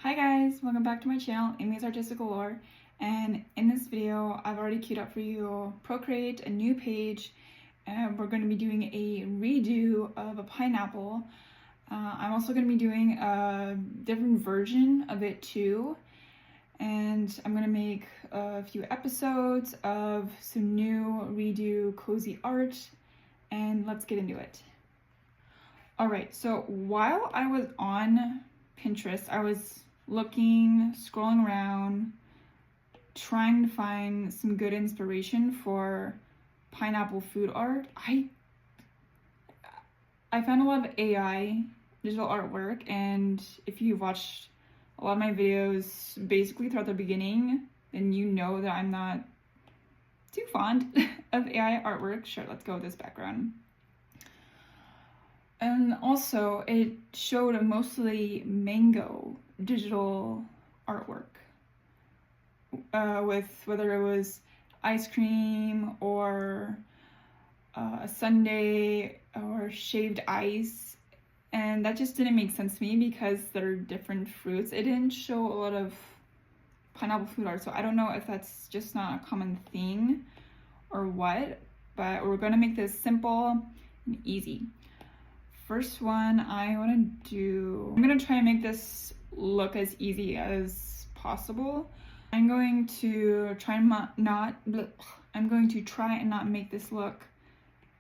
Hi guys, welcome back to my channel, Amy's Artistic Galore, and in this video I've already queued up for you Procreate, a new page, and we're going to be doing a redo of a pineapple. I'm also going to be doing a different version of it too, and I'm going to make a few episodes of some new redo cozy art, and let's get into it. Alright, so while I was on Pinterest, I was looking, scrolling around, trying to find some good inspiration for pineapple food art. I found a lot of AI digital artwork, and if you've watched a lot of my videos basically throughout the beginning, then you know that I'm not too fond of AI artwork. Sure, let's go with this background. And also, it showed a mostly mango digital artwork with whether it was ice cream or a sundae or shaved ice, and that just didn't make sense to me because they're different fruits. It didn't show a lot of pineapple food art, so I don't know if that's just not a common thing or what, but we're gonna make this simple and easy. First one I'm gonna try and make this look as easy as possible. I'm going to try and not make this look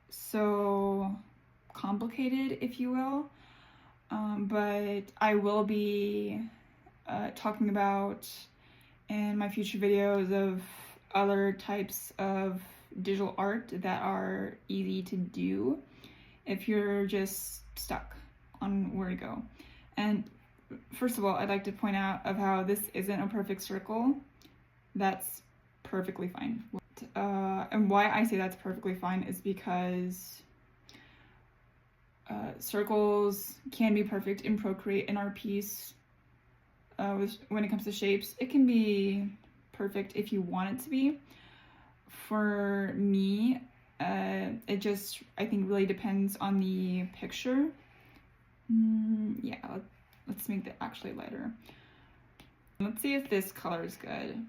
so complicated, if you will. But I will be talking about in my future videos of other types of digital art that are easy to do if you're just stuck on where to go. And first of all, I'd like to point out of how this isn't a perfect circle. That's perfectly fine. And why I say that's perfectly fine is because circles can be perfect in Procreate in our piece. When it comes to shapes, it can be perfect if you want it to be. For me, it just, I think, really depends on the picture. Yeah, let's make that actually lighter. Let's see if this color is good.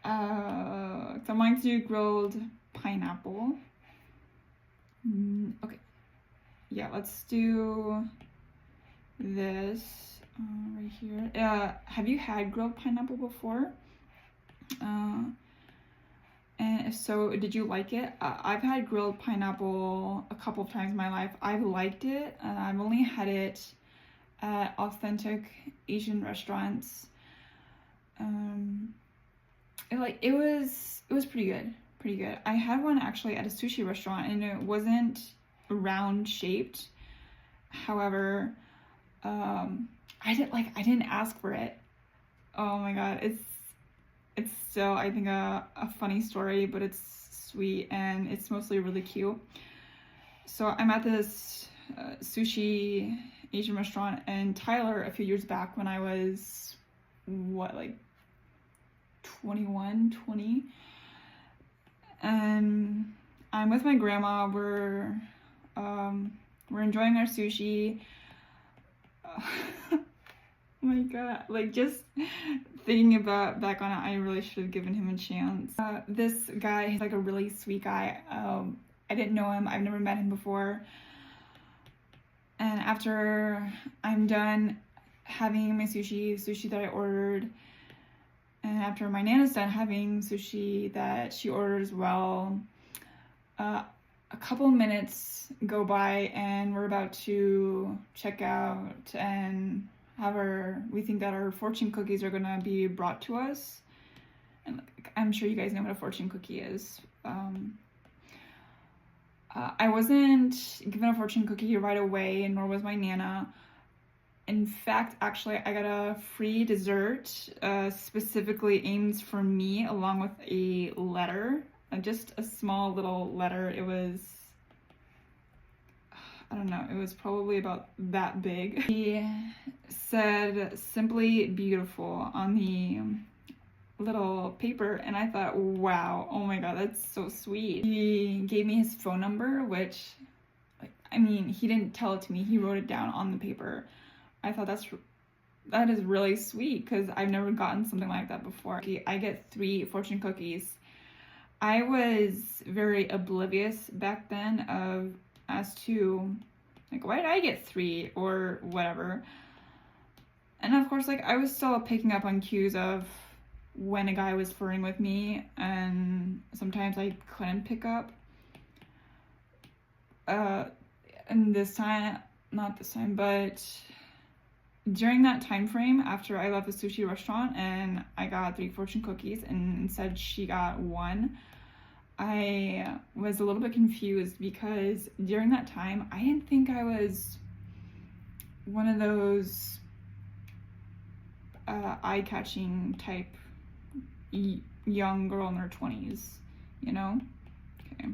So I'm going to do grilled pineapple. Okay. Yeah, let's do this right here. Have you had grilled pineapple before? And if so, did you like it? I've had grilled pineapple a couple of times in my life. I've liked it. I've only had it at authentic Asian restaurants. It was pretty good. I had one actually at a sushi restaurant, and it wasn't round shaped. However, I didn't ask for it. Oh my god, it's still, I think, a funny story, but it's sweet and it's mostly really cute. So I'm at this sushi Asian restaurant in Tyler a few years back when I was, 21, 20. And I'm with my grandma. We're enjoying our sushi. Oh my god, just thinking back on it, I really should have given him a chance. This guy, he's like a really sweet guy. I didn't know him, I've never met him before. And after I'm done having my sushi that I ordered, and after my Nana's done having sushi that she ordered as well, a couple minutes go by and we're about to check out and we think that our fortune cookies are gonna be brought to us. And I'm sure you guys know what a fortune cookie is. I wasn't given a fortune cookie right away, nor was my Nana. In fact, actually, I got a free dessert specifically aimed for me, along with a letter, just a small little letter. It was, I don't know, it was probably about that big. He said "simply beautiful" on the little paper, and I thought, wow, oh my god, that's so sweet. He gave me his phone number, which, I mean, he didn't tell it to me, he wrote it down on the paper. I thought that's That is really sweet because I've never gotten something like that before. I get 3 fortune cookies. I was very oblivious back then as to like, why did I get 3 or whatever. And of course, like, I was still picking up on cues of when a guy was flirting with me, and sometimes I couldn't pick up. And this time, not this time, but during that time frame after I left the sushi restaurant and I got 3 fortune cookies and instead she got 1, I was a little bit confused because during that time I didn't think I was one of those eye-catching type young girl in her 20s, you know? Okay.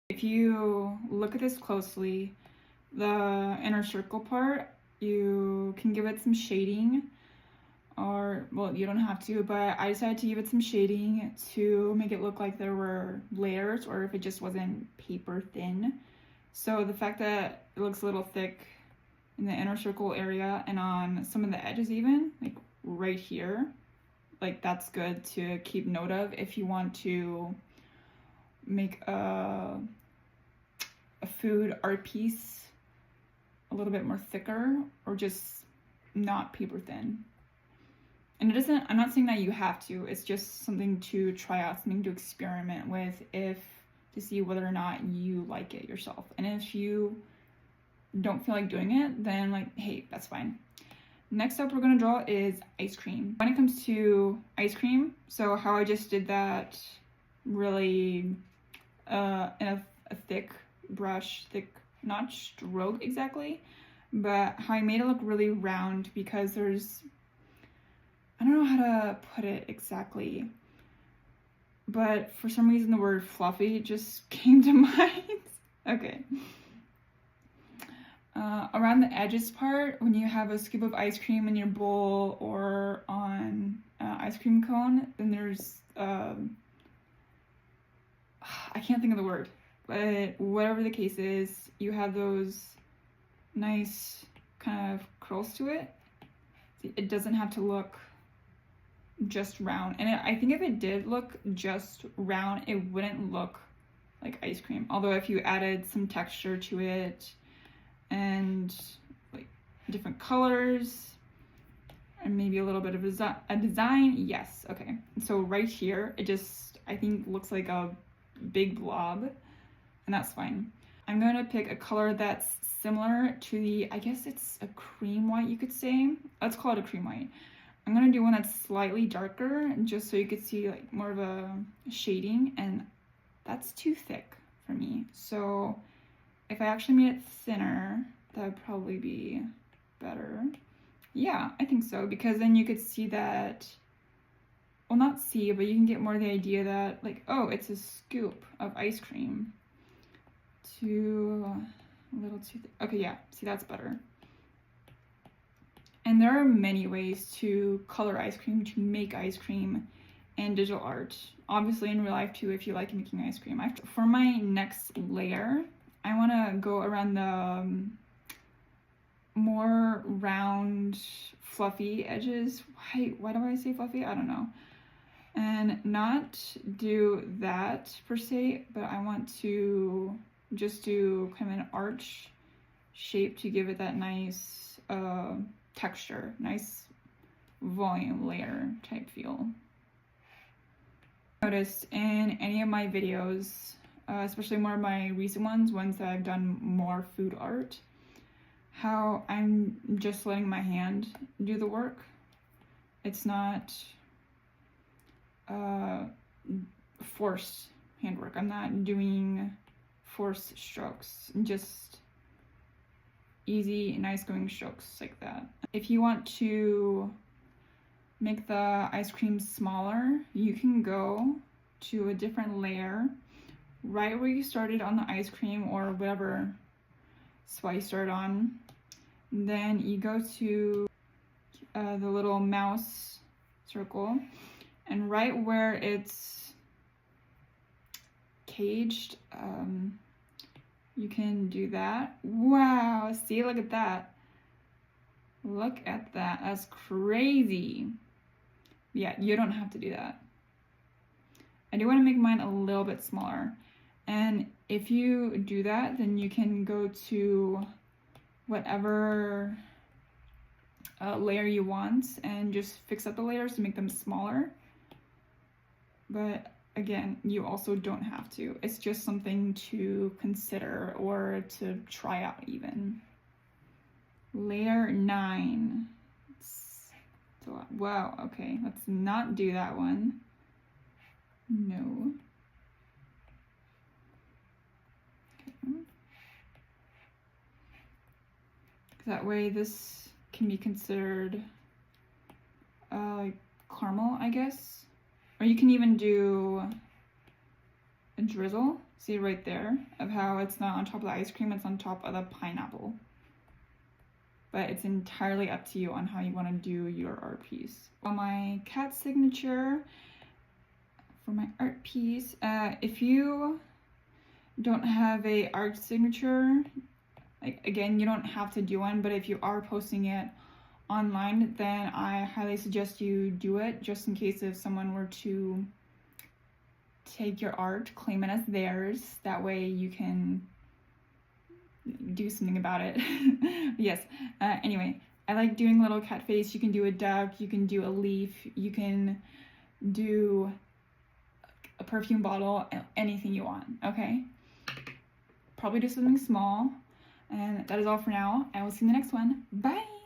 If you look at this closely, the inner circle part, you can give it some shading, or, well, you don't have to, but I decided to give it some shading to make it look like there were layers, or if it just wasn't paper thin. So the fact that it looks a little thick in the inner circle area and on some of the edges even, like right here, like that's good to keep note of if you want to make a food art piece a little bit more thicker or just not paper thin. And it doesn't, I'm not saying that you have to, it's just something to try out, something to experiment with to see whether or not you like it yourself. And if you don't feel like doing it, then like, hey, that's fine. Next up we're gonna draw is ice cream. When it comes to ice cream, so how I just did that really in a thick brush, not stroke exactly, but how I made it look really round because I don't know how to put it exactly, but for some reason the word fluffy just came to mind. Okay. Around the edges part, when you have a scoop of ice cream in your bowl or on ice cream cone, then there's I can't think of the word, but whatever the case is, you have those nice kind of curls to it. It doesn't have to look just round, and I think if it did look just round, it wouldn't look like ice cream. Although if you added some texture to it and like different colors and maybe a little bit of a design, yes. Okay, so right here it just, I think, looks like a big blob, and that's fine. I'm going to pick a color that's similar to the, I guess it's a cream white, you could say. Let's call it a cream white. I'm going to do one that's slightly darker just so you could see like more of a shading, and that's too thick for me. So if I actually made it thinner, that would probably be better. Yeah, I think so, because then you could see that, well, not see, but you can get more of the idea that like, oh, it's a scoop of ice cream. A little too thick. Okay, yeah, see, that's better. And there are many ways to color ice cream, to make ice cream and digital art. Obviously in real life too, if you like making ice cream. For my next layer, I want to go around the more round, fluffy edges. Why do I say fluffy? I don't know. And not do that per se, but I want to just do kind of an arch shape to give it that nice texture, nice volume layer type feel. Noticed in any of my videos, especially more of my recent ones that I've done more food art, how I'm just letting my hand do the work. It's not forced handwork. I'm not doing forced strokes, just easy, nice going strokes like that. If you want to make the ice cream smaller, you can go to a different layer right where you started on the ice cream or whatever spot you started on. Then you go to the little mouse circle, and right where it's caged, you can do that. Wow, see, look at that. Look at that, that's crazy. Yeah, you don't have to do that. I do want to make mine a little bit smaller. And if you do that, then you can go to whatever layer you want and just fix up the layers to make them smaller. But again, you also don't have to. It's just something to consider or to try out even. Layer 9. Wow, okay, let's not do that one. No. Okay. That way this can be considered caramel, I guess. Or you can even do a drizzle, see right there, of how it's not on top of the ice cream, it's on top of the pineapple. But it's entirely up to you on how you want to do your art piece. On my cat signature, for my art piece, if you don't have a art signature, like, again, you don't have to do one, but if you are posting it online, then I highly suggest you do it, just in case if someone were to take your art, claim it as theirs. That way you can do something about it. Yes, anyway, I like doing a little cat face. You can do a duck, you can do a leaf, you can do a perfume bottle, anything you want, okay? Probably do something small. And that is all for now. I will see you in the next one. Bye!